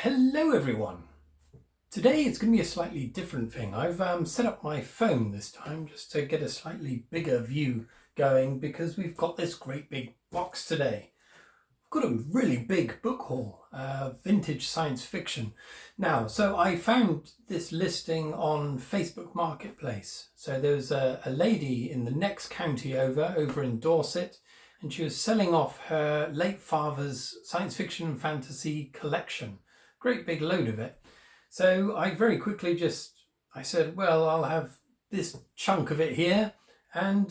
Hello everyone. Today it's going to be a slightly different thing. I've set up my phone this time just to get a slightly bigger view going because we've got this great big box today. I've got a really big book haul, vintage science fiction. Now, so I found this listing on Facebook Marketplace. So there's a lady in the next county over in Dorset, and she was selling off her late father's science fiction and fantasy collection. Great big load of it. So I very quickly I said, well, I'll have this chunk of it here, and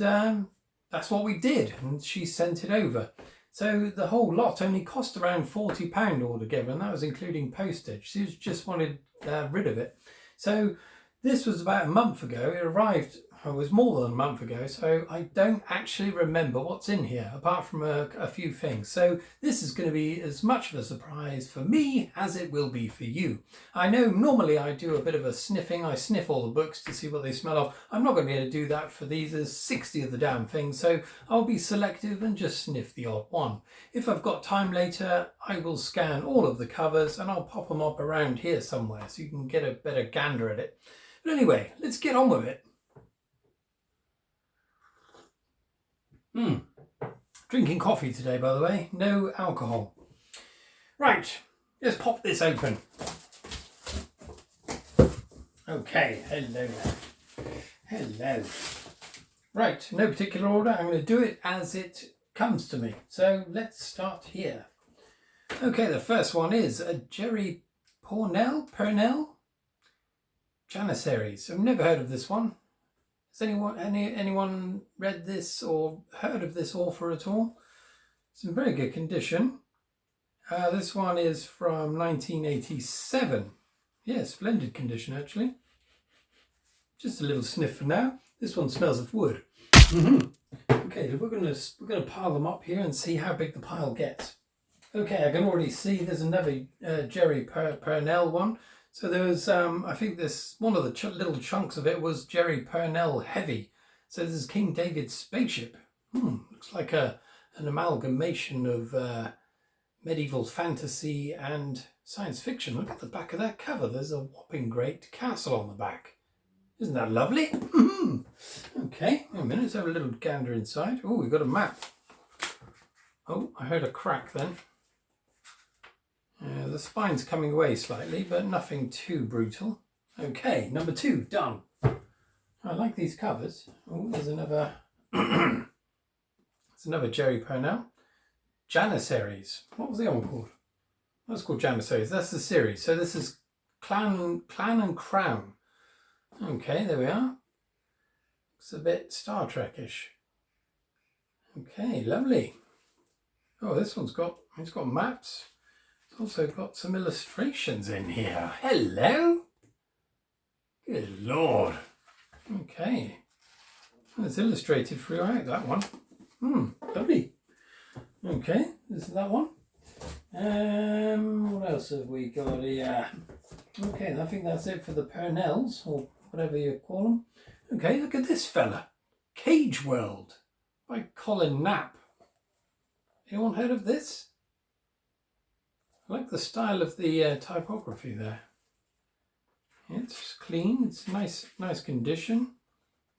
that's what we did, and she sent it over. So the whole lot only cost around £40 altogether, and that was including postage. She just wanted rid of it. So this was about a month ago. It arrived, it was more than a month ago, so I don't actually remember what's in here, apart from a few things. So this is going to be as much of a surprise for me as it will be for you. I know normally I do a bit of a sniffing. I sniff all the books to see what they smell of. I'm not going to be able to do that for these. There's 60 of the damn things, so I'll be selective and just sniff the odd one. If I've got time later, I will scan all of the covers and I'll pop them up around here somewhere so you can get a better gander at it. But anyway, let's get on with it. Drinking coffee today, by the way, no alcohol. Right, let's pop this open. Okay, hello there. Hello. Right, no particular order. I'm going to do it as it comes to me. So let's start here. Okay, the first one is a Jerry Purnell Janissaries. I've never heard of this one. Has anyone read this or heard of this author at all? It's in very good condition. This one is from 1987. Yeah, splendid condition actually. Just a little sniff for now. This one smells of wood. Okay, so we're gonna pile them up here and see how big the pile gets. Okay, I can already see there's another Jerry Purnell one. So there was, I think this one of the little chunks of it was Jerry Purnell Heavy. So this is King David's Spaceship. Looks like an amalgamation of medieval fantasy and science fiction. Look at the back of that cover. There's a whopping great castle on the back. Isn't that lovely? Okay, wait a minute, let's have a little gander inside. Oh, we've got a map. Oh, I heard a crack then. The spine's coming away slightly, but nothing too brutal. Okay, number 2, done. I like these covers. Oh, there's another. There's another Jerry Purnell. Janissaries. What was the other one called? That's called Janissaries. That's the series. So this is Clan and Crown. Okay, there we are. Looks a bit Star Trek-ish. Okay, lovely. Oh, this one's got maps. It's also got some illustrations in here. Hello. Good Lord. Okay. Well, it's illustrated throughout, that one. Lovely. Okay, this is that one. What else have we got here? Okay, I think that's it for the Purnells, or whatever you call them. Okay, look at this fella. Cage World by Colin Knapp. Anyone heard of this? I like the style of the typography there. It's clean, it's nice condition.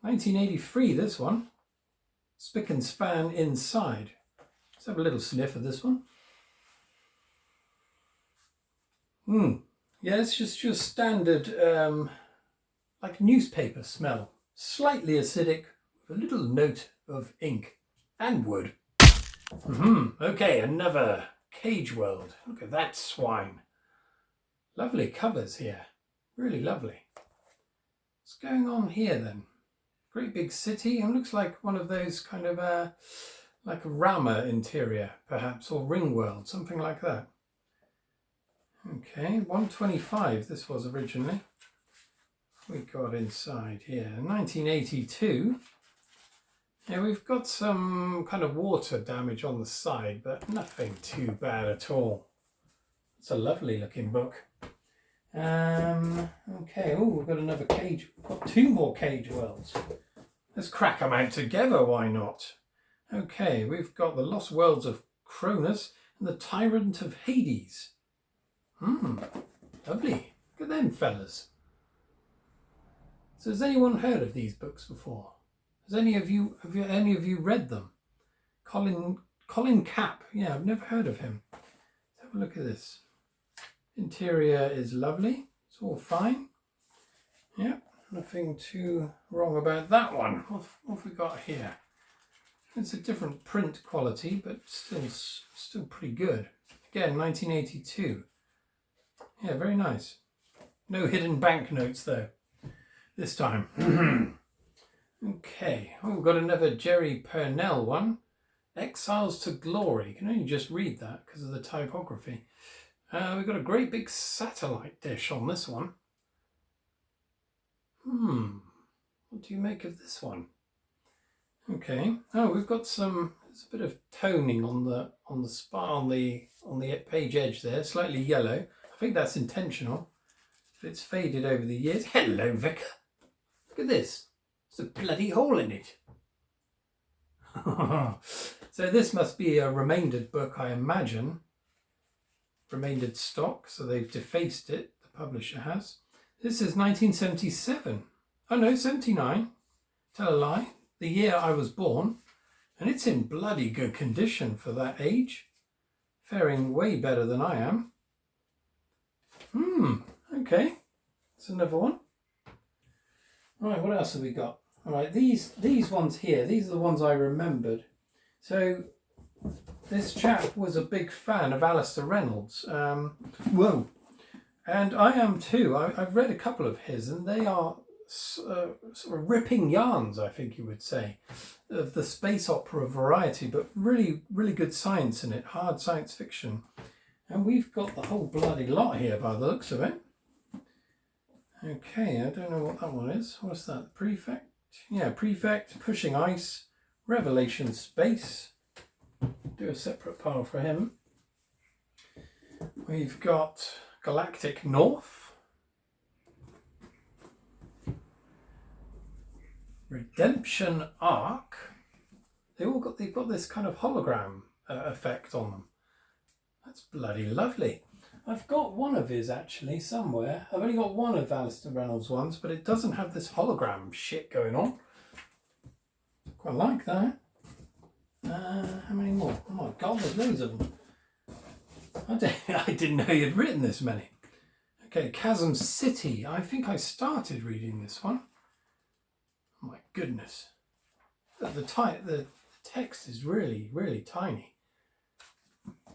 1983, this one. Spick and span inside. Let's have a little sniff of this one. Yeah, it's just your standard, like newspaper smell. Slightly acidic, with a little note of ink and wood. Okay, another Cage World. Look at that swine. Lovely covers here. Really lovely. What's going on here then? Great big city. It looks like one of those kind of like a Rama interior, perhaps, or Ring World, something like that. Okay, 125 this was originally. We got inside here. 1982. Yeah, we've got some kind of water damage on the side, but nothing too bad at all. It's a lovely looking book. Okay, oh, we've got another cage. We've got 2 more Cage Worlds. Let's crack them out together, why not? Okay, we've got the Lost Worlds of Cronus and the Tyrant of Hades. Lovely. Look at them fellas. So has anyone heard of these books before? Have any of you read them? Colin Capp. Yeah, I've never heard of him. Let's have a look at this. Interior is lovely. It's all fine. Yeah, nothing too wrong about that one. What have we got here? It's a different print quality, but still pretty good. Again, 1982. Yeah, very nice. No hidden banknotes though, this time. Okay, we've got another Jerry Purnell one. Exiles to Glory. You can only just read that because of the typography. We've got a great big satellite dish on this one. What do you make of this one? Okay. Oh, we've got there's a bit of toning on the page edge there, slightly yellow. I think that's intentional. It's faded over the years. Hello, Vicar. Look at this. There's a bloody hole in it. So this must be a remaindered book, I imagine. Remaindered stock, so they've defaced it, the publisher has. This is 1977. Oh no, 79. Tell a lie. The year I was born. And it's in bloody good condition for that age. Faring way better than I am. Okay. That's another one. Right, what else have we got? All right, these ones here, these are the ones I remembered. So this chap was a big fan of Alistair Reynolds. Whoa. And I am too. I've read a couple of his, and they are sort of ripping yarns, I think you would say, of the space opera variety, but really, really good science in it, hard science fiction. And we've got the whole bloody lot here by the looks of it. Okay, I don't know what that one is. What's that? Prefect? Yeah, Prefect, Pushing Ice, Revelation Space. Do a separate pile for him. We've got Galactic North. Redemption Arc. They've got this kind of hologram effect on them. That's bloody lovely. I've got one of his actually somewhere. I've only got one of Alistair Reynolds' ones, but it doesn't have this hologram shit going on. Quite like that. How many more? Oh my god, there's loads of them. I didn't know you'd written this many. Okay, Chasm City. I think I started reading this one. Oh my goodness. The text is really, really tiny.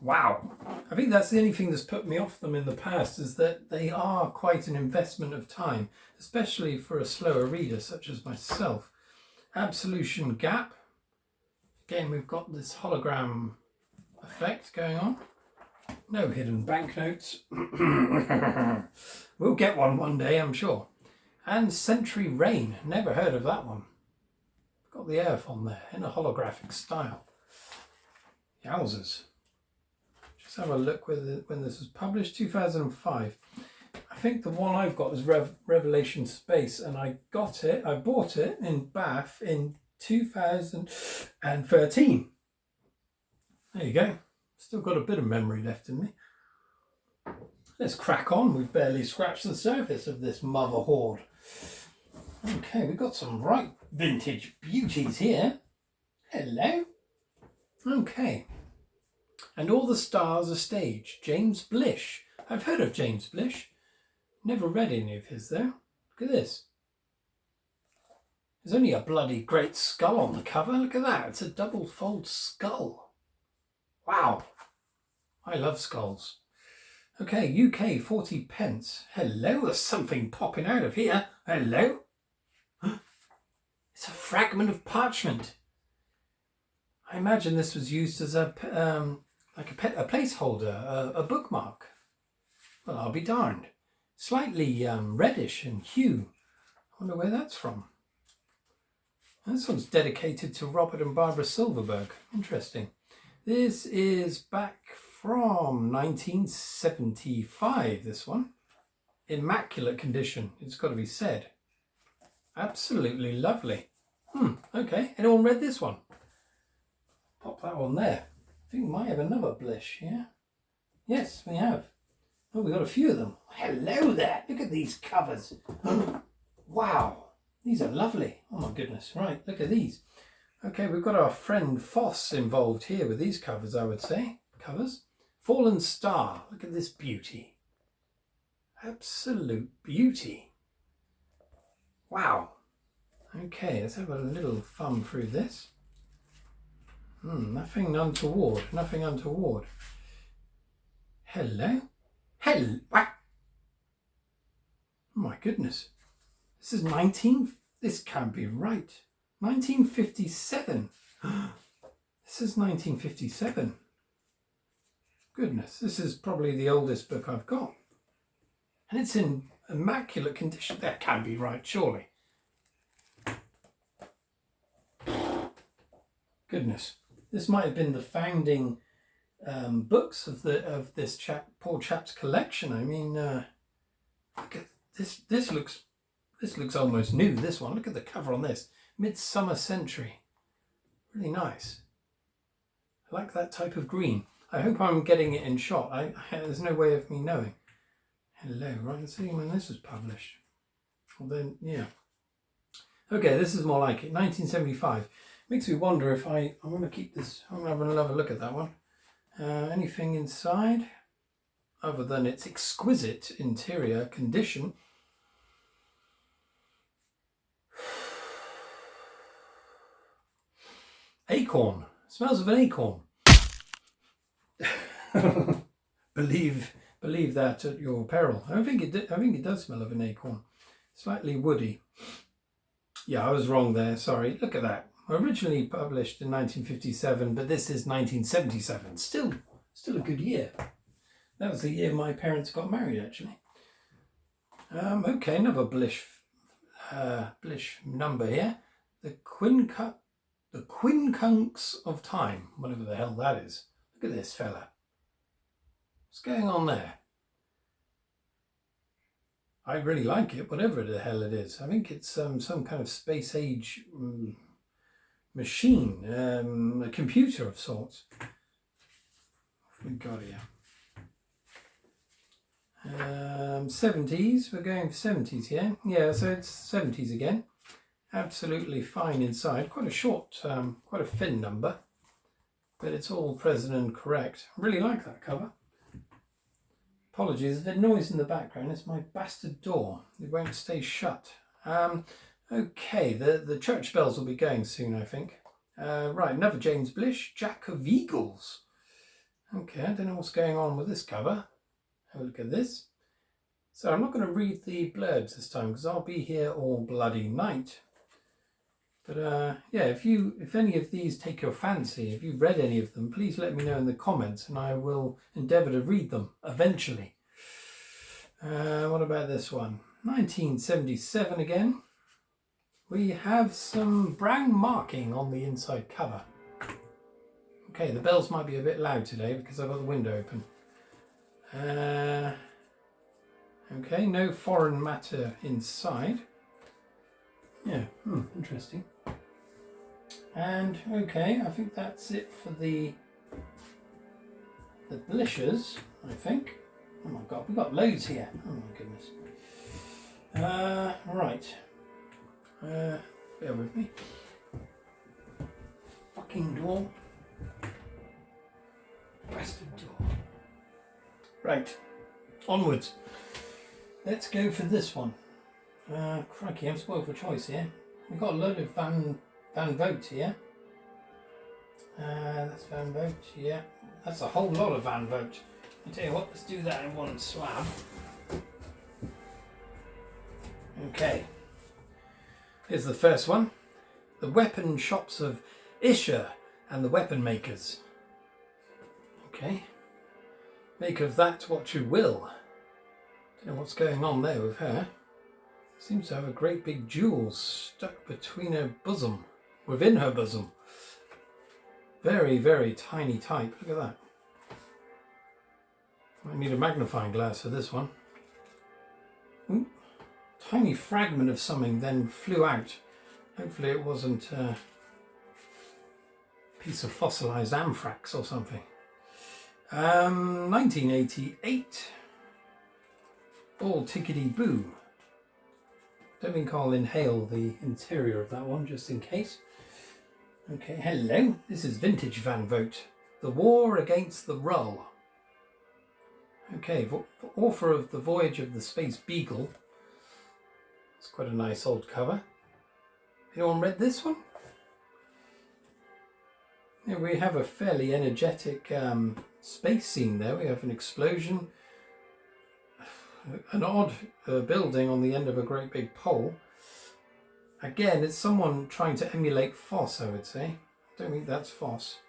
Wow. I think that's the only thing that's put me off them in the past, is that they are quite an investment of time, especially for a slower reader such as myself. Absolution Gap. Again, we've got this hologram effect going on. No hidden banknotes. We'll get one day, I'm sure. And Century Rain. Never heard of that one. Got the earth on there in a holographic style. Yowzers. Just have a look when this was published. 2005. I think the one I've got is Revelation Space, and I bought it in Bath in 2013. There you go. Still got a bit of memory left in me. Let's crack on. We've barely scratched the surface of this mother hoard. Okay, we've got some right vintage beauties here. Hello. Okay. And All the Stars Are Staged. James Blish. I've heard of James Blish. Never read any of his though. Look at this. There's only a bloody great skull on the cover. Look at that. It's a double fold skull. Wow. I love skulls. Okay, UK 40 pence. Hello, there's something popping out of here. Hello. It's a fragment of parchment. I imagine this was used as a placeholder, a bookmark. Well, I'll be darned. Slightly reddish in hue. I wonder where that's from. This one's dedicated to Robert and Barbara Silverberg. Interesting. This is back from 1975, this one. Immaculate condition, it's got to be said. Absolutely lovely. Okay, anyone read this one? Pop that one there. I think we might have another Blish, yeah? Yes, we have. Oh, we've got a few of them. Hello there. Look at these covers. Wow. These are lovely. Oh my goodness. Right, look at these. Okay, we've got our friend Foss involved here with these covers, I would say. Covers. Fallen Star. Look at this beauty. Absolute beauty. Wow. Okay, let's have a little thumb through this. Nothing untoward. Nothing untoward. Hello? Hello? What? Oh my goodness. This is this can't be right. 1957. This is 1957. Goodness, this is probably the oldest book I've got. And it's in immaculate condition. That can't be right, surely. Goodness. This might have been the founding books of this poor chap's collection. I mean, look at this. This looks almost new. This one. Look at the cover on this. Midsummer Century. Really nice. I like that type of green. I hope I'm getting it in shot. There's no way of me knowing. Hello. Right. Let's see when this was published. Well then, yeah. Okay, this is more like it. 1975. Makes me wonder if I want to keep this. I'm going to have another look at that one. Anything inside other than its exquisite interior condition? Acorn. Smells of an acorn. Believe that at your peril. I think it does smell of an acorn. Slightly woody. Yeah, I was wrong there. Sorry. Look at that. Originally published in 1957, but this is 1977. Still a good year. That was the year my parents got married, actually. Okay, another Blish number here. The Quincunx of Time, whatever the hell that is. Look at this fella. What's going on there? I really like it, whatever the hell it is. I think it's some kind of space age machine, a computer of sorts. What have we got here? 70s, we're going for 70s here. Yeah, so it's 70s again. Absolutely fine inside. Quite a short, quite a thin number, but it's all present and correct. I really like that cover. Apologies, there's a noise in the background. It's my bastard door. It won't stay shut. Okay, the church bells will be going soon, I think. Right, another James Blish, Jack of Eagles. Okay, I don't know what's going on with this cover. Have a look at this. So I'm not going to read the blurbs this time because I'll be here all bloody night. But yeah, if any of these take your fancy, if you've read any of them, please let me know in the comments and I will endeavour to read them eventually. What about this one? 1977 again. We have some brown marking on the inside cover. Okay, the bells might be a bit loud today because I've got the window open. Okay, no foreign matter inside. Yeah, interesting. And okay, I think that's it for the Blishers, I think. Oh my god, we've got loads here. Oh my goodness. Right. Bear with me. Fucking door. Bastard door. Right. Onwards. Let's go for this one. Crikey, I'm spoiled for choice here. We've got a load of Van Vogt here. That's Van Vogt, yeah. That's a whole lot of Van Vogt. I'll tell you what, let's do that in one slab. Okay. Here's the first one. The Weapon Shops of Isher and the Weapon Makers. Okay. Make of that what you will. Don't know what's going on there with her. Seems to have a great big jewel stuck between her bosom, within her bosom. Very, very tiny type. Look at that. I need a magnifying glass for this one. Ooh, tiny fragment of something then flew out. Hopefully it wasn't a piece of fossilized anthrax or something. 1988. all tickety boo. Don't think I'll inhale the interior of that one just in case. Okay, hello. This is Vintage Van Vogt. The War Against the Rull. Okay, author of The Voyage of the Space Beagle. It's quite a nice old cover. Anyone read this one? Yeah, we have a fairly energetic space scene there. We have an explosion, an odd building on the end of a great big pole. Again, it's someone trying to emulate Foss, I would say. I don't think that's Foss.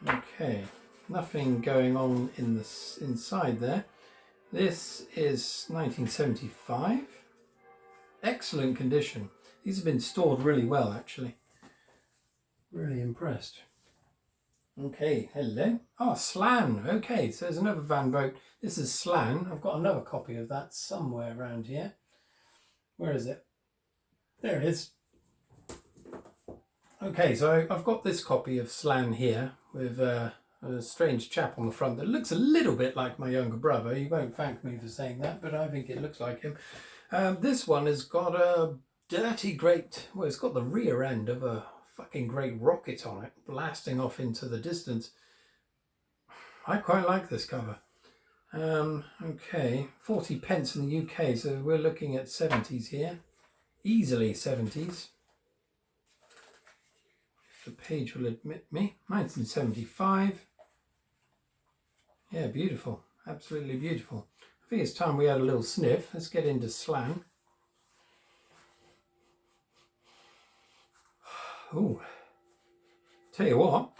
Okay, nothing going on in the inside there. This is 1975. Excellent condition. These have been stored really well, actually. Really impressed. Okay, hello. Oh, Slan. Okay, so there's another Van Vogt. This is Slan. I've got another copy of that somewhere around here. Where is it? There it is. Okay, so I've got this copy of Slan here with a strange chap on the front that looks a little bit like my younger brother. He won't thank me for saying that, but I think it looks like him. This one has got a dirty great... Well, it's got the rear end of a fucking great rocket on it, blasting off into the distance. I quite like this cover. Okay, 40 pence in the UK, so we're looking at 70s here. Easily 70s. If the page will admit me. 1975. Yeah, beautiful. Absolutely beautiful. I think it's time we had a little sniff. Let's get into Slan. Ooh. Tell you what,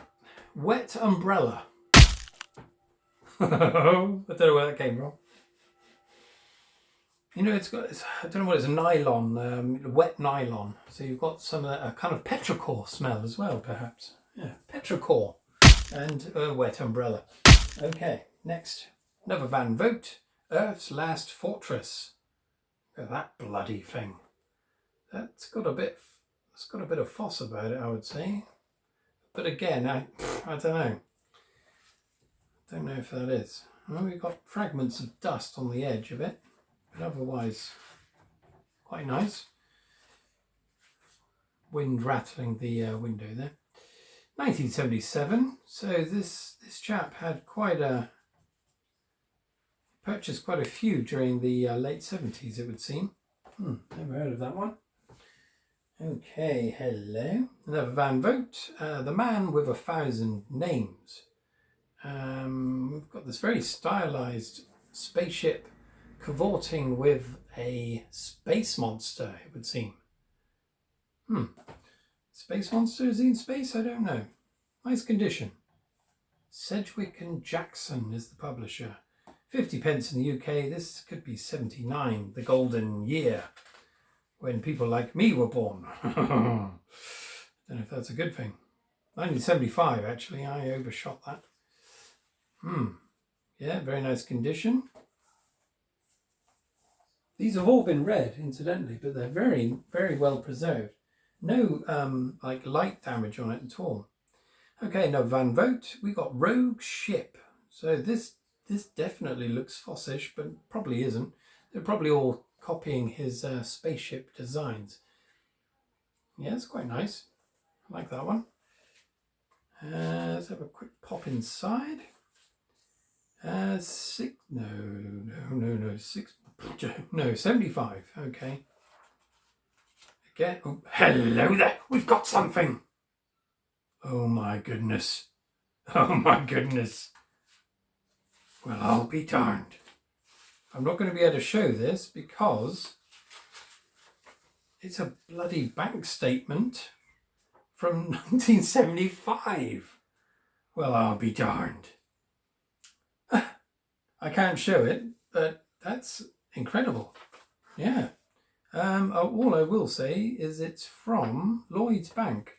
Wet Umbrella. I don't know where that came from. You know, I don't know what it's, nylon, wet nylon. So you've got some of that, a kind of petrichor smell as well, perhaps. Yeah, petrichor and Wet Umbrella. Okay, next, another Van Vogt, Earth's Last Fortress. Look at that bloody thing. It's got a bit of Foss about it, I would say. But again, I don't know. Don't know if that is. Well, we've got fragments of dust on the edge of it, but otherwise quite nice. Wind rattling the window there. 1977. So this chap had purchased quite a few during the late 70s, it would seem. Never heard of that one. Okay, hello. Another Van Vogt, The Man with 1,000 Names. We've got this very stylized spaceship cavorting with a space monster, it would seem. Space monster, is he in space? I don't know. Nice condition. Sedgwick and Jackson is the publisher. 50 pence in the UK. This could be 79, the golden year, when people like me were born. Don't know if that's a good thing. 1975, actually. I overshot that. Yeah, very nice condition. These have all been read, incidentally, but they're very, very well preserved. No like light damage on it at all. Okay, now Van Vogt, we got Rogue Ship. So this definitely looks Fossish, but probably isn't. They're probably all copying his spaceship designs. Yeah, it's quite nice. I like that one. Let's have a quick pop inside. 75. Okay. Again. Oh, hello there. We've got something. Oh my goodness. Oh my goodness. Well, I'll be darned. I'm not going to be able to show this because it's a bloody bank statement from 1975. Well, I'll be darned. I can't show it, but that's incredible. Yeah. All I will say is it's from Lloyd's Bank.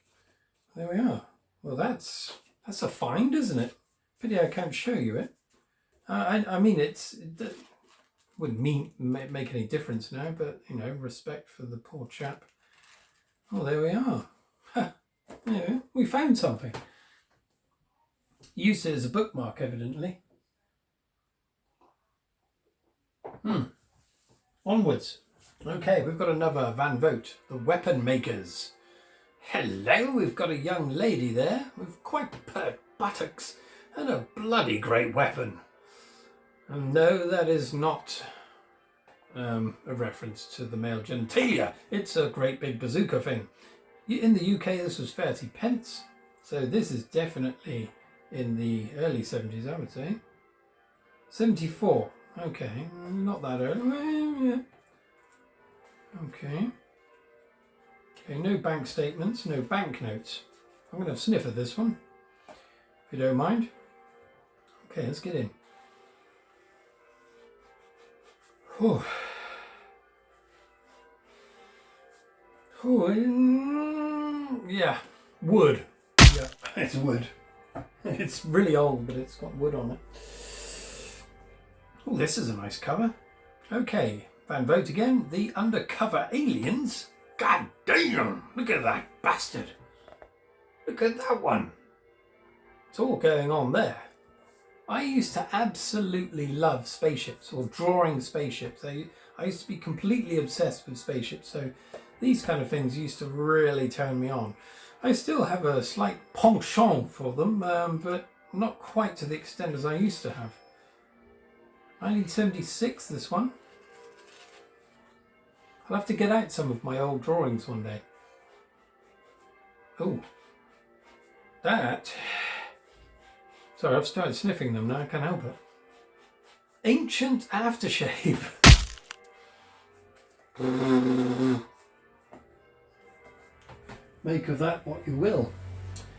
There we are. Well, that's a find, isn't it? Pity I can't show you it. I mean, it wouldn't make any difference now, but, you know, respect for the poor chap. Oh, there we are. Yeah, we found something. Used it as a bookmark, evidently. Onwards. Okay, we've got another Van Vogt, the Weapon Makers. Hello, we've got a young lady there with quite pert buttocks and a bloody great weapon. And no, that is not a reference to the male genitalia. It's a great big bazooka thing. In the UK, this was 30 pence. So this is definitely in the early 70s, I would say. 74. Okay, not that early. Okay. Okay, no bank statements, no banknotes. I'm going to sniff at this one, if you don't mind. Okay, let's get in. Oh. Oh, yeah, wood. Yeah, it's wood. It's really old, but it's got wood on it. Oh, this is a nice cover. Okay, Van Vogt again. The Undercover Aliens. God damn! Look at that bastard. Look at that one. It's all going on there. I used to absolutely love spaceships, or drawing spaceships. I used to be completely obsessed with spaceships, so these kind of things used to really turn me on. I still have a slight penchant for them, but not quite to the extent as I used to have. 1976, this one. I'll have to get out some of my old drawings one day. Oh, that. Sorry, I've started sniffing them now, I can't help it. Ancient aftershave. Make of that what you will.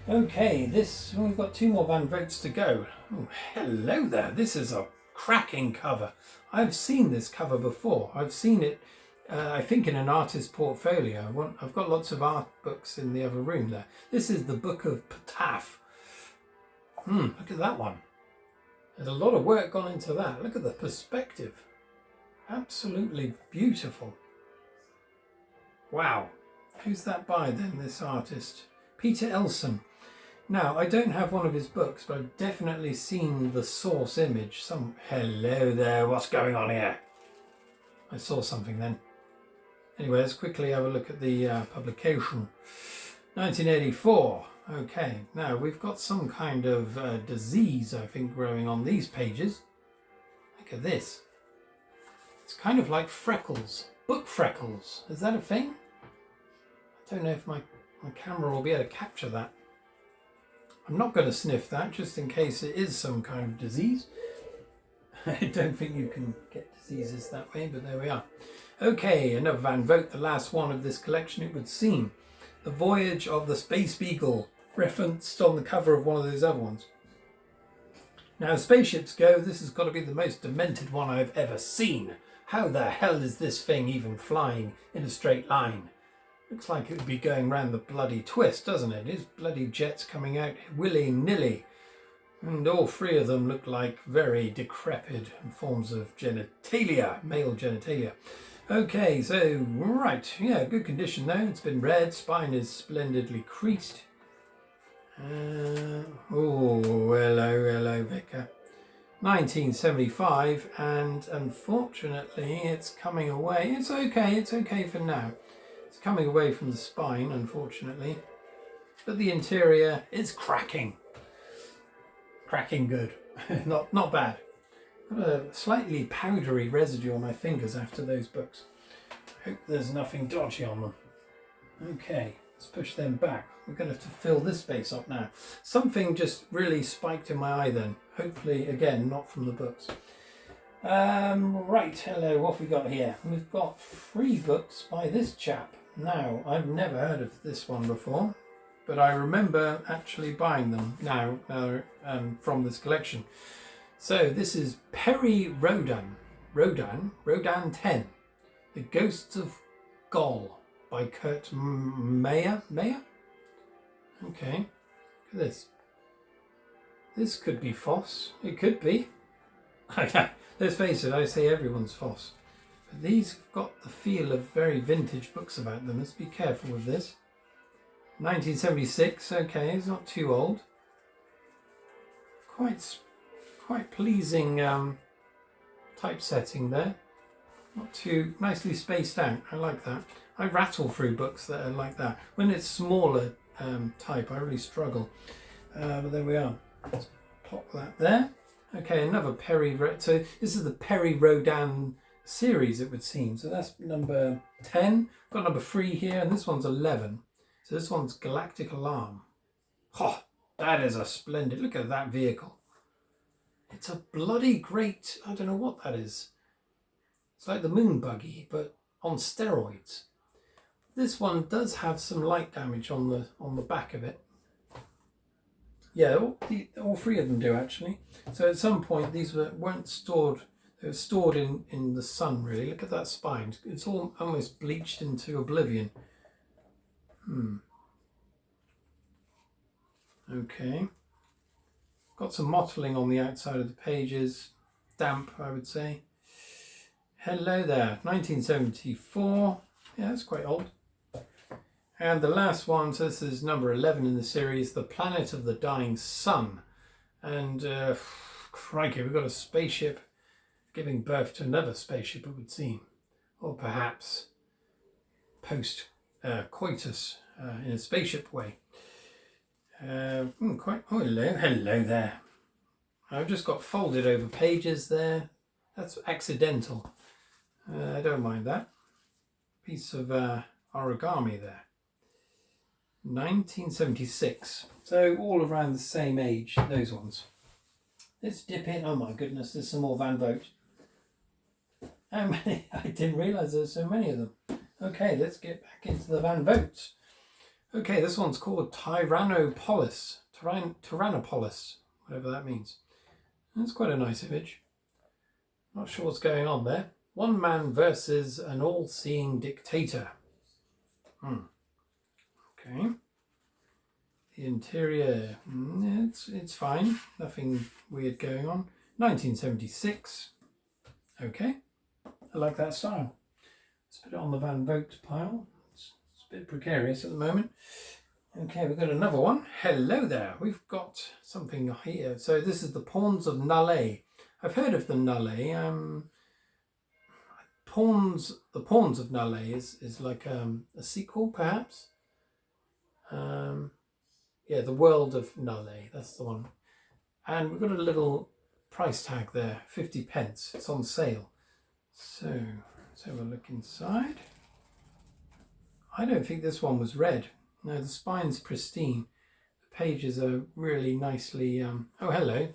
Okay, we've got 2 more Van Vogts to go. Oh, hello there. This is a cracking cover. I've seen this cover before. I've seen it, I think, in an artist portfolio. I've got lots of art books in the other room there. This is the Book of Ptah. Look at that one. There's a lot of work gone into that. Look at the perspective. Absolutely beautiful. Wow. Who's that by then, this artist? Peter Elson. Now, I don't have one of his books, but I've definitely seen the source image. Hello there, what's going on here? I saw something then. Anyway, let's quickly have a look at the publication. 1984. Okay, now we've got some kind of disease, I think, growing on these pages. Look at this. It's kind of like freckles. Book freckles. Is that a thing? I don't know if my camera will be able to capture that. I'm not going to sniff that, just in case it is some kind of disease. I don't think you can get diseases that way, but there we are. Okay, another Van Vogt, the last one of this collection, it would seem. The Voyage of the Space Beagle, referenced on the cover of one of those other ones. Now, as spaceships go, this has got to be the most demented one I've ever seen. How the hell is this thing even flying in a straight line? Looks like it would be going round the bloody twist, doesn't it? It's bloody jets coming out willy-nilly. And all 3 of them look like very decrepit forms of genitalia, male genitalia. Okay, so, right, yeah, good condition though. It's been read, spine is splendidly creased. Oh, hello, Vicar. 1975, and unfortunately it's coming away. It's okay for now. It's coming away from the spine, unfortunately. But the interior is cracking. Cracking good. not bad. Got a slightly powdery residue on my fingers after those books. I hope there's nothing dodgy on them. Okay, let's push them back. We're going to have to fill this space up now. Something just really spiked in my eye then. Hopefully, again, not from the books. Right, hello, what have we got here? We've got 3 books by this chap. Now, I've never heard of this one before, but I remember actually buying them now from this collection. So this is Perry Rodan 10, The Ghosts of Gol by Kurt Mayer? Okay, look at this. This could be Foss. It could be. Let's face it, I say everyone's Foss. But these have got the feel of very vintage books about them. Let's be careful with this. 1976, okay, it's not too old. Quite pleasing typesetting there. Not too nicely spaced out. I like that. I rattle through books that are like that. When it's smaller type, I really struggle. But there we are. Let's pop that there. Okay, another Perry. So this is the Perry Rodan series, it would seem. So that's number 10. Got number 3 here, and this one's 11. So this one's Galactic Alarm. Oh, that is a splendid. Look at that vehicle. It's a bloody great. I don't know what that is. It's like the moon buggy, but on steroids. This one does have some light damage on the back of it. Yeah, all 3 of them do actually. So at some point these weren't stored. They were stored in the sun. Really, look at that spine. It's all almost bleached into oblivion. Okay. Got some mottling on the outside of the pages. Damp, I would say. Hello there, 1974. Yeah, that's quite old. And the last one, so this is number 11 in the series, The Planet of the Dying Sun. And crikey, we've got a spaceship giving birth to another spaceship, it would seem. Or perhaps post-coitus in a spaceship way. Oh, hello there. I've just got folded over pages there. That's accidental. I don't mind that. Piece of origami there. 1976. So all around the same age, those ones. Let's dip in. Oh my goodness, there's some more Van Vogt. How many? I didn't realise there's so many of them. Okay, let's get back into the Van Vogt. Okay, this one's called Tyrannopolis. Tyrannopolis, whatever that means. That's quite a nice image. Not sure what's going on there. One man versus an all-seeing dictator. Okay. The interior, it's fine. Nothing weird going on. 1976. Okay. I like that style. Let's put it on the Van Vogt pile. It's a bit precarious at the moment. Okay, we've got another one. Hello there. We've got something here. So this is the Pawns of Nullet. I've heard of the Nullet. The Pawns of Nullet is like a sequel, perhaps. Yeah, The World of Nullet. That's the one. And we've got a little price tag there, 50 pence. It's on sale. So let's have a look inside. I don't think this one was red. No, the spine's pristine. The pages are really nicely. Oh, hello.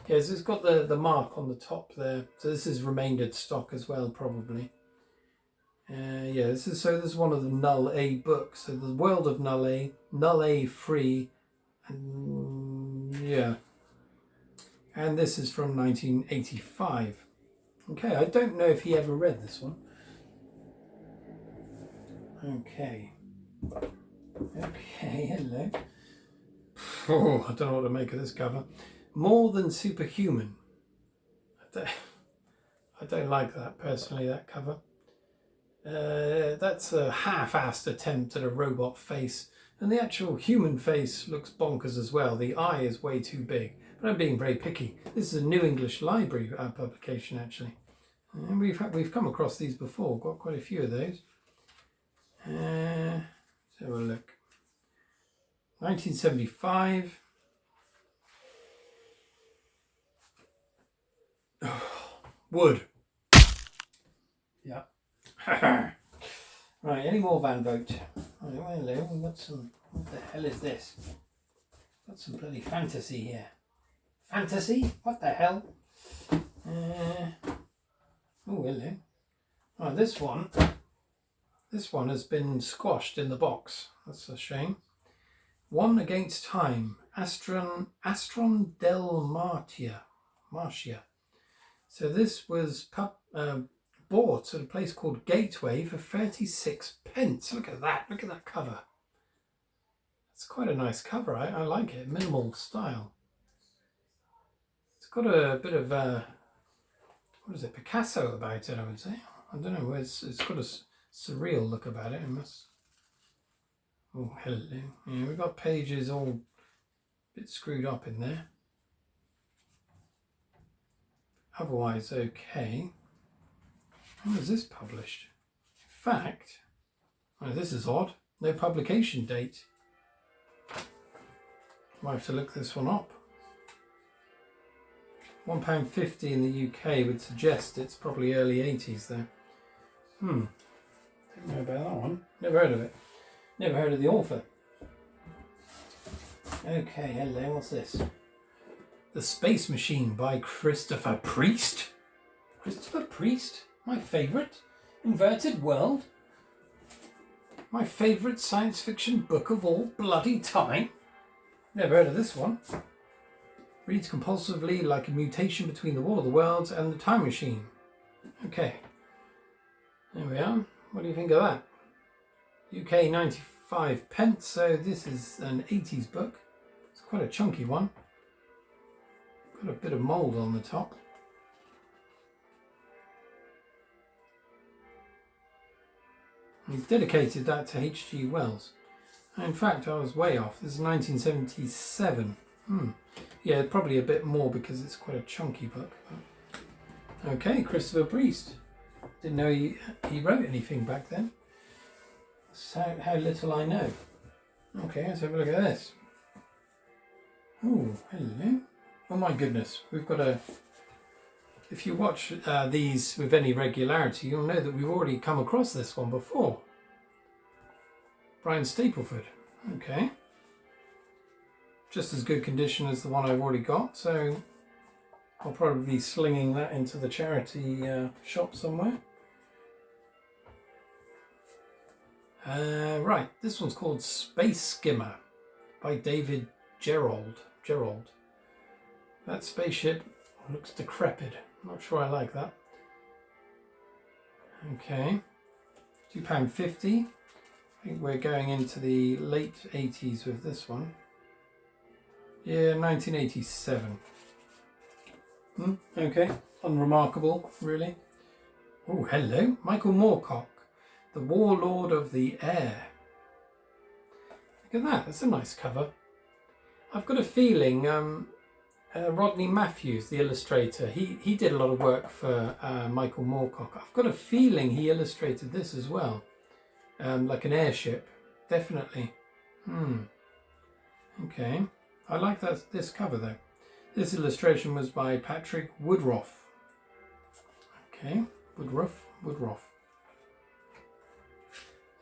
Yes, it's got the mark on the top there. So this is remaindered stock as well, probably. Yeah, this is one of the Nullet books. So The World of Nullet, Nullet Free, and yeah. And this is from 1985. Okay, I don't know if he ever read this one. Okay. Okay, hello. Oh, I don't know what to make of this cover. More Than Superhuman. I don't like that personally, that cover. That's a half-assed attempt at a robot face, and the actual human face looks bonkers as well. The eye is way too big, but I'm being very picky. This is a New English Library publication, actually, and we've come across these before. Got quite a few of those. Let's have a look. 1975. Wood. Yeah. Right, any more Van Vogt? Right, hello, we've got some. What the hell is this? Got some bloody fantasy here. Fantasy? What the hell? Oh, hello. Oh, this one has been squashed in the box. That's a shame. One Against Time. Astron del Martia. So this was bought at a place called Gateway for 36 pence. Look at that. Look at that cover. It's quite a nice cover. I like it. Minimal style. It's got a bit of what is it? Picasso about it, I would say. I don't know. It's got a surreal look about it. It must. Oh, hello. Yeah, we've got pages all a bit screwed up in there. Otherwise, okay. When was this published? In fact, oh, this is odd. No publication date. Might have to look this one up. £1.50 in the UK would suggest it's probably early 80s there. Don't know about that one. Never heard of it. Never heard of the author. Okay, hello, what's this? The Space Machine by Christopher Priest. Christopher Priest? My favourite. Inverted World. My favourite science fiction book of all bloody time. Never heard of this one. Reads compulsively like a mutation between the War of the Worlds and the Time Machine. Okay. There we are. What do you think of that? UK 95p, so this is an 80s book. It's quite a chunky one. Got a bit of mould on the top. He's dedicated that to H.G. Wells. In fact, I was way off. This is 1977. Yeah, probably a bit more because it's quite a chunky book. But... Okay, Christopher Priest. Didn't know he wrote anything back then. So how little I know. Okay, let's have a look at this. Oh, hello. Oh my goodness, we've got a... If you watch these with any regularity, you'll know that we've already come across this one before. Brian Stapleford. Okay. Just as good condition as the one I've already got, so I'll probably be slinging that into the charity shop somewhere. Right, this one's called Space Skimmer by David Gerald. That spaceship looks decrepit. Not sure I like that. Okay, £2.50. I think we're going into the late 80s with this one. Yeah, 1987. Okay, unremarkable, really. Oh, hello, Michael Moorcock, the Warlord of the Air. Look at that, that's a nice cover. I've got a feeling Rodney Matthews, the illustrator, he did a lot of work for Michael Moorcock. I've got a feeling he illustrated this as well. Like an airship, definitely. Okay, I like this cover though. This illustration was by Patrick Woodruff. Okay, Woodruff.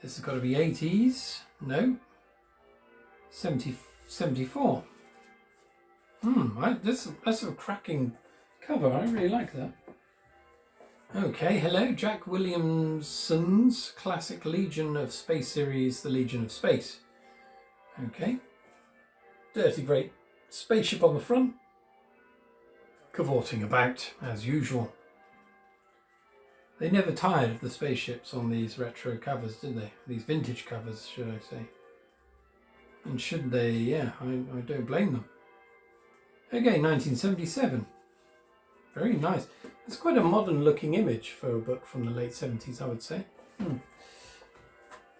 This has got to be 80s. No, 74. That's a cracking cover. I really like that. Okay, hello, Jack Williamson's classic Legion of Space series, The Legion of Space. Okay, dirty great spaceship on the front, cavorting about as usual. They never tired of the spaceships on these retro covers, did they? These vintage covers, should I say. And should they? Yeah, I don't blame them. Okay, 1977. Very nice. It's quite a modern looking image for a book from the late 70s, I would say.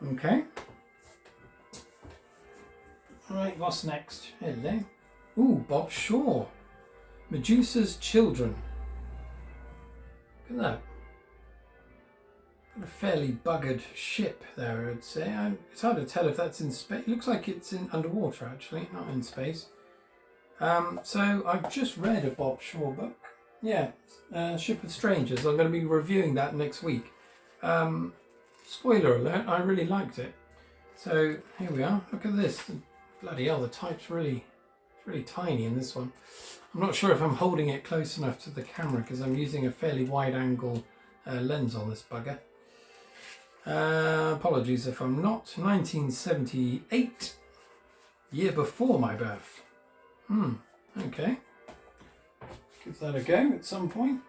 Okay. Alright, what's next? Hello. Ooh, Bob Shaw. Medusa's Children. Look at that. Got a fairly buggered ship there, I'd say. It's hard to tell if that's in space. It looks like it's in underwater, actually, not in space. So I've just read a Bob Shaw book. Yeah, Ship of Strangers. I'm going to be reviewing that next week. Spoiler alert, I really liked it. So here we are. Look at this. Bloody hell, the type's really tiny in this one. I'm not sure if I'm holding it close enough to the camera because I'm using a fairly wide angle lens on this bugger. Apologies if I'm not. 1978, year before my birth. Okay. Give that a go at some point.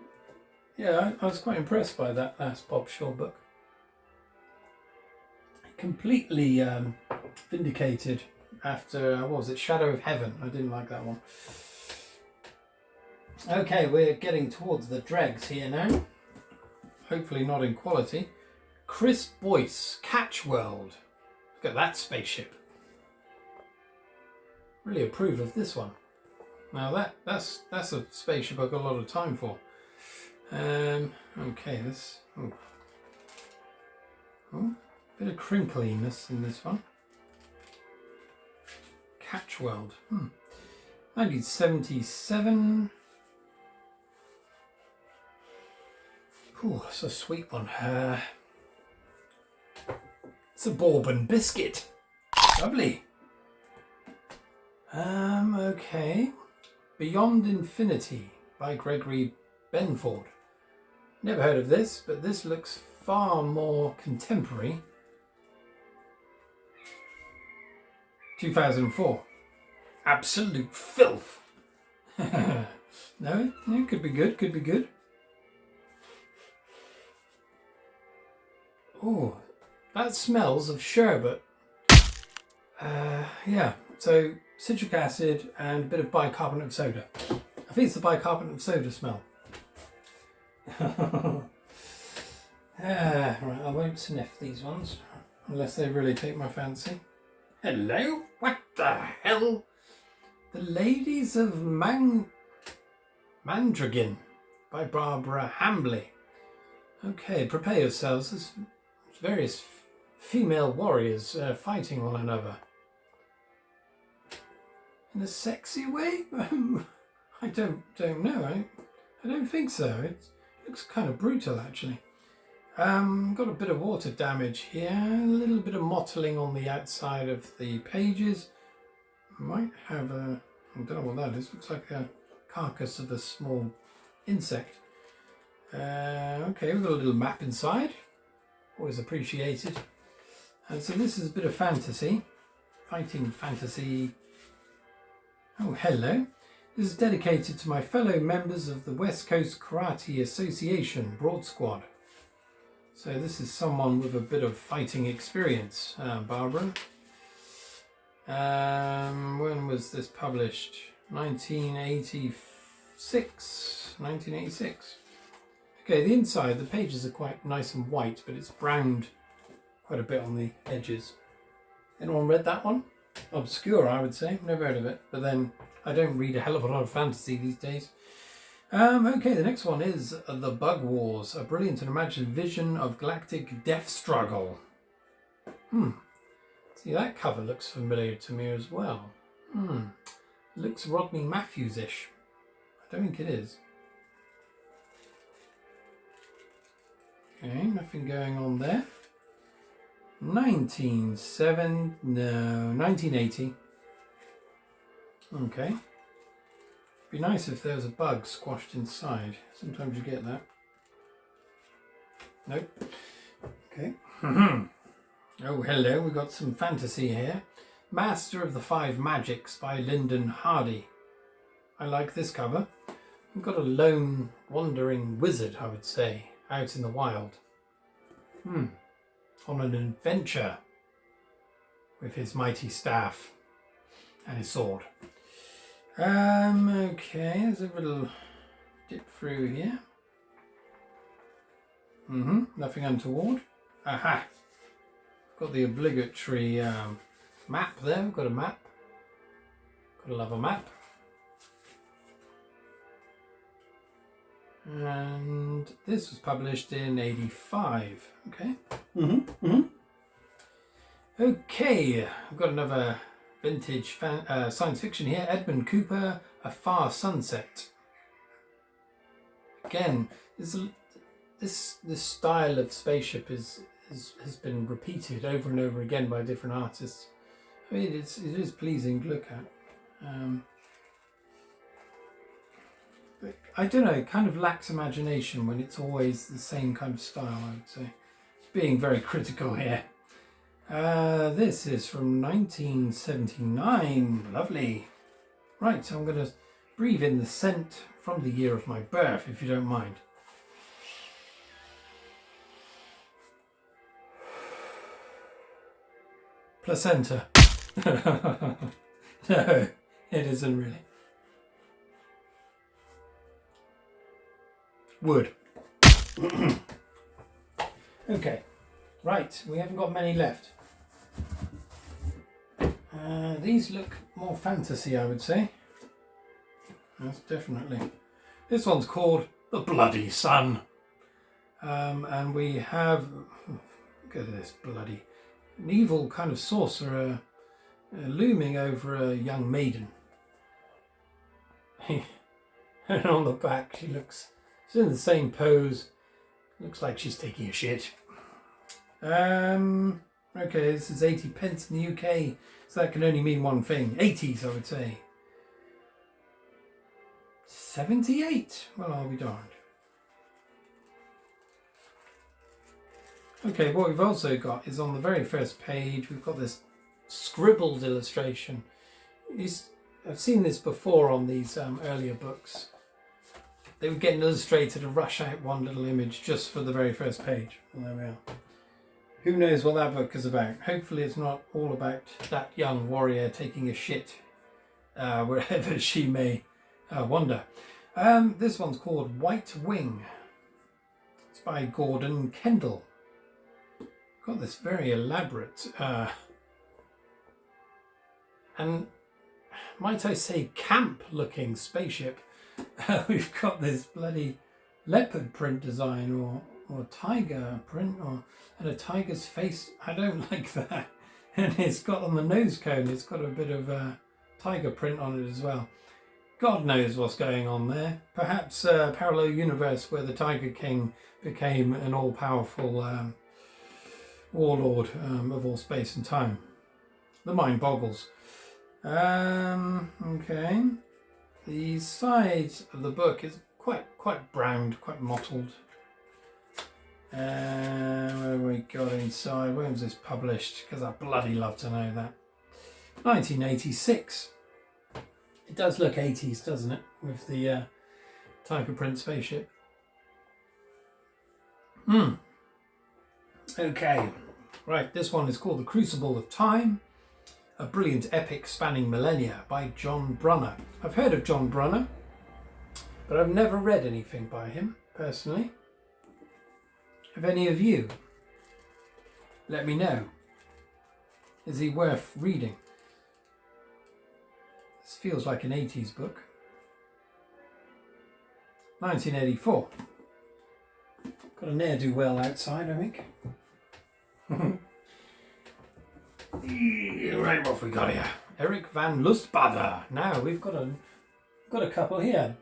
Yeah, I was quite impressed by that last Bob Shaw book. Completely vindicated after, what was it, Shadow of Heaven. I didn't like that one. Okay, we're getting towards the dregs here now. Hopefully not in quality. Chris Boyce, Catch World. Look at that spaceship. Really approve of this one. Now that's a spaceship I've got a lot of time for. Okay, this... Oh, bit of crinkliness in this one. Catchweld. 1977. Ooh, that's a sweet one. It's a bourbon biscuit. Lovely. Okay. Beyond Infinity by Gregory Benford. Never heard of this, but this looks far more contemporary. 2004. Absolute filth. No, could be good, could be good. Oh, that smells of sherbet. Yeah, so citric acid and a bit of bicarbonate of soda. I think it's the bicarbonate of soda smell. Right, I won't sniff these ones unless they really take my fancy. Hello? What the hell? The Ladies of Mandragon by Barbara Hambley. Okay, prepare yourselves. There's various female warriors fighting one another. In a sexy way? I don't know. I don't think so. It looks kind of brutal, actually. Got a bit of water damage here. A little bit of mottling on the outside of the pages. Might have a... I don't know what that is. Looks like a carcass of a small insect. Okay, we've got a little map inside. Always appreciated. And so this is a bit of fantasy. Fighting fantasy. Oh, hello. This is dedicated to my fellow members of the West Coast Karate Association Broad Squad. So this is someone with a bit of fighting experience, Barbara. When was this published? 1986. 1986. Okay, the inside, the pages are quite nice and white, but it's browned quite a bit on the edges. Anyone read that one? Obscure, I would say. Never heard of it. But then I don't read a hell of a lot of fantasy these days. Okay, the next one is The Bug Wars, a brilliant and imaginative vision of galactic death struggle. See, that cover looks familiar to me as well. Looks Rodney Matthews-ish. I don't think it is. Okay, nothing going on there. 1980. Okay. Be nice if there was a bug squashed inside. Sometimes you get that. Nope. Okay. Oh, hello. We've got some fantasy here. Master of the Five Magics by Lyndon Hardy. I like this cover. We've got a lone wandering wizard, I would say, out in the wild. On an adventure with his mighty staff and his sword. Okay, there's a little dip through here. Nothing untoward. Aha! Got the obligatory map there. We've got a map. Gotta love a map. And this was published in 85. Okay. Okay, I've got another vintage science fiction here. Edmund Cooper, A Far Sunset. Again, this style of spaceship has been repeated over and over again by different artists. I mean, it is pleasing to look at. But I don't know, it kind of lacks imagination when it's always the same kind of style, I would say. Being very critical here. This is from 1979. Lovely. Right, so I'm going to breathe in the scent from the year of my birth, if you don't mind. Placenta. No, it isn't really. Wood. Okay, right, we haven't got many left. These look more fantasy, I would say. That's definitely. This one's called the bloody sun. And we have, look at this bloody, an evil kind of sorcerer looming over a young maiden. And on the back she's in the same pose. Looks like she's taking a shit. Okay, this is 80 pence in the UK, so that can only mean one thing. 80s, I would say. 78? Well, I'll be darned. Okay, what we've also got is on the very first page, we've got this scribbled illustration. I've seen this before on these earlier books. They would get an illustrator to rush out one little image just for the very first page. Well, there we are. Who knows what that book is about? Hopefully it's not all about that young warrior taking a shit wherever she may wander. This one's called White Wing. It's by Gordon Kendall. Got this very elaborate and might I say camp looking spaceship. We've got this bloody leopard print design or tiger print and a tiger's face. I don't like that. And it's got on the nose cone, it's got a bit of tiger print on it as well. God knows what's going on there. Perhaps a parallel universe where the Tiger King became an all-powerful warlord of all space and time. The mind boggles. Okay. The sides of the book is quite browned, quite mottled. What have we got inside? When was this published? Because I'd bloody love to know that. 1986. It does look 80s, doesn't it? With the tiger print spaceship. Okay. Right, this one is called The Crucible of Time. A brilliant epic spanning millennia by John Brunner. I've heard of John Brunner, but I've never read anything by him, personally. Have any of you? Let me know. Is he worth reading? This feels like an 80s book. 1984. Got a ne'er-do-well outside, I think. Right, what have we got here? Eric van Lustbader. Now we've got a couple here.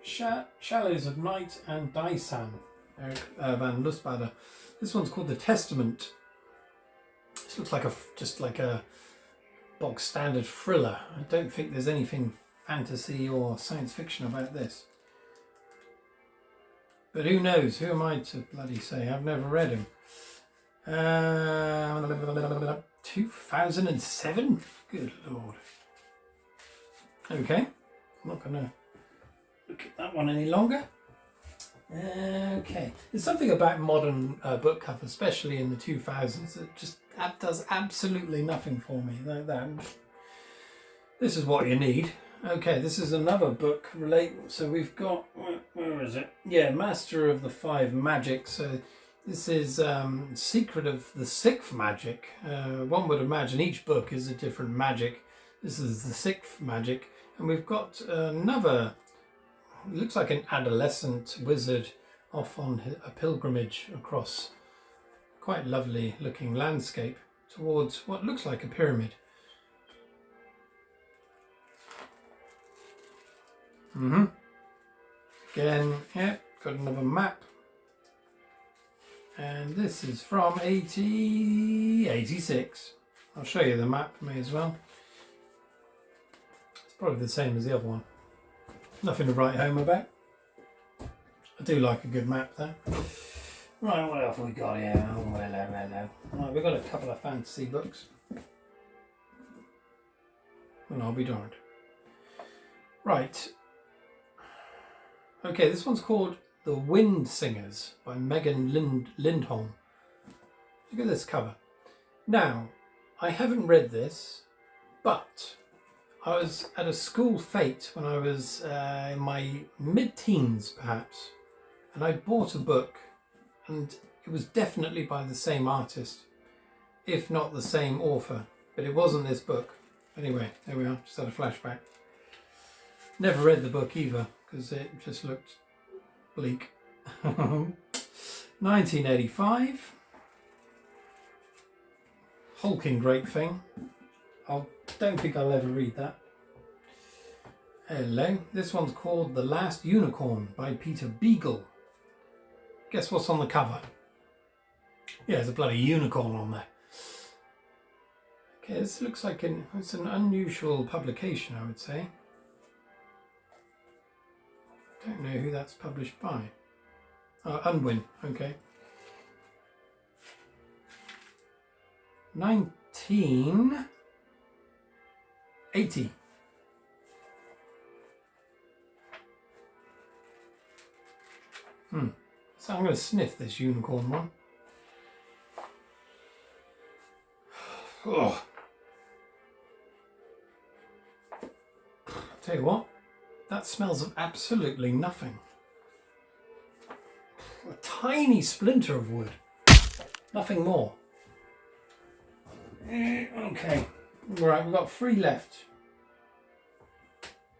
Shallows of Night and Dyson. Eric van Lustbader. This one's called The Testament. This looks like just like a bog standard thriller. I don't think there's anything fantasy or science fiction about this. But who knows? Who am I to bloody say? I've never read him. 2007? Good Lord. Okay. I'm not going to look at that one any longer. Okay. There's something about modern book covers, especially in the 2000s, that does absolutely nothing for me. This is what you need. Okay, this is another book so we've got, where is it? Yeah, Master of the Five Magic. So this is Secret of the Sixth Magic. One would imagine each book is a different magic. This is the sixth magic. And we've got another, it looks like an adolescent wizard off on a pilgrimage across quite lovely looking landscape towards what looks like a pyramid. Again, yeah, got another map. And this is from 86. I'll show you the map, may as well. It's probably the same as the other one. Nothing to write home about. I do like a good map though. Right, what else have we got here? Oh, hello. Right, we've got a couple of fantasy books. And I'll be darned. Right. Okay, this one's called The Wind Singers by Megan Lindholm. Look at this cover. Now, I haven't read this, but I was at a school fete when I was in my mid-teens, perhaps, and I bought a book, and it was definitely by the same artist, if not the same author, but it wasn't this book. Anyway, there we are, just had a flashback. Never read the book either, because it just looked bleak. 1985. Hulking great thing. I don't think I'll ever read that. Hello. This one's called The Last Unicorn by Peter Beagle. Guess what's on the cover? Yeah, there's a bloody unicorn on there. Okay, this looks like it's an unusual publication, I would say. Don't know who that's published by. Unwin, okay. 1980. So I'm going to sniff this unicorn one. Oh. I'll tell you what, that smells of absolutely nothing. A tiny splinter of wood. Nothing more. Okay. Right, we've got 3 left.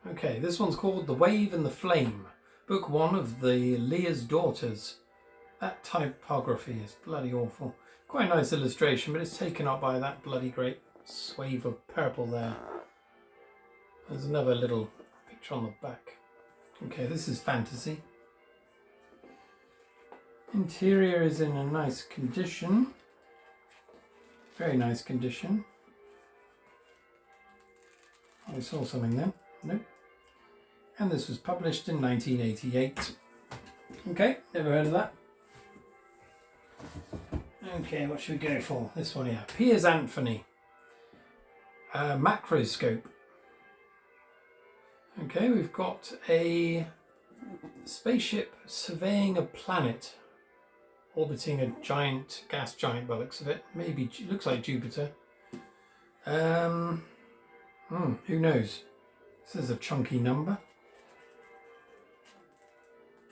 Okay, this one's called The Wave and the Flame. Book 1 of the Leah's Daughters. That typography is bloody awful. Quite a nice illustration, but it's taken up by that bloody great swathe of purple there. There's another little picture on the back. Okay, this is fantasy. Interior is in a nice condition. Very nice condition. I saw something then. Nope. And this was published in 1988. Okay, never heard of that. Okay, what should we go for? This one here. Piers Anthony. Macroscope. Okay, we've got a spaceship surveying a planet, orbiting a giant gas giant by the looks of it. Maybe it looks like Jupiter. Who knows? This is a chunky number.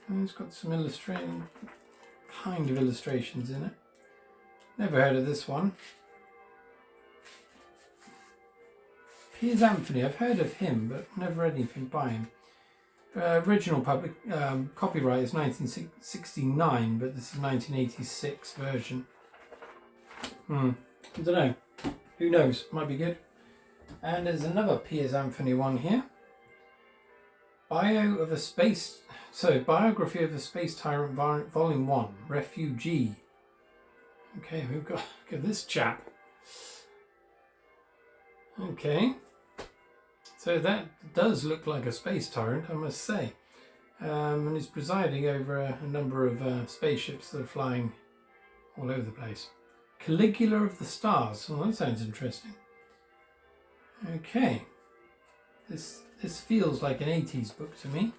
And it's got some kind of illustrations in it. Never heard of this one. Piers Anthony, I've heard of him, but never read anything by him. Original copyright is 1969, but this is 1986 version. I don't know. Who knows? Might be good. And there's another Piers Anthony one here. Biography of a Space Tyrant, Volume 1, Refugee. Okay, we've got look at this chap. Okay. So that does look like a space tyrant, I must say. And he's presiding over a number of spaceships that are flying all over the place. Caligula of the Stars. Oh, that sounds interesting. Okay. This feels like an 80s book to me.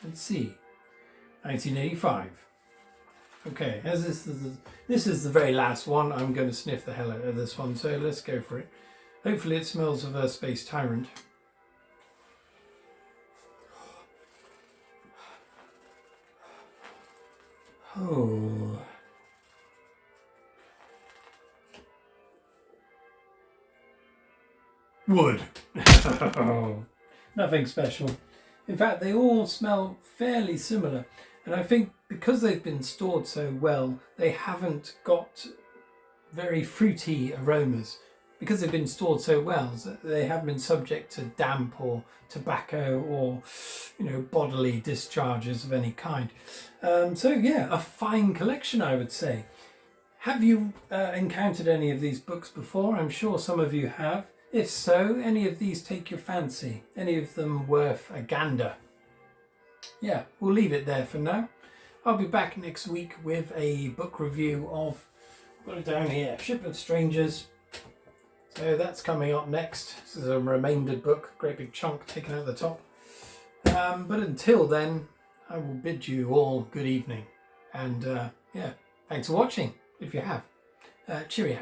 Let's see. 1985. Okay, as this is the very last one, I'm going to sniff the hell out of this one, so let's go for it. Hopefully it smells of a space tyrant. Oh. Wood. Nothing special. In fact, they all smell fairly similar. And I think because they've been stored so well, they haven't got very fruity aromas. Because they've been stored so well, they haven't been subject to damp or tobacco or, bodily discharges of any kind. So yeah, a fine collection, I would say. Have you encountered any of these books before? I'm sure some of you have. If so, any of these take your fancy? Any of them worth a gander? Yeah, we'll leave it there for now. I'll be back next week with a book review of, I've got it down here, Ship of Strangers. So that's coming up next. This is a remaindered book, great big chunk taken out the top. But until then, I will bid you all good evening. And yeah, thanks for watching, if you have. Cheerio.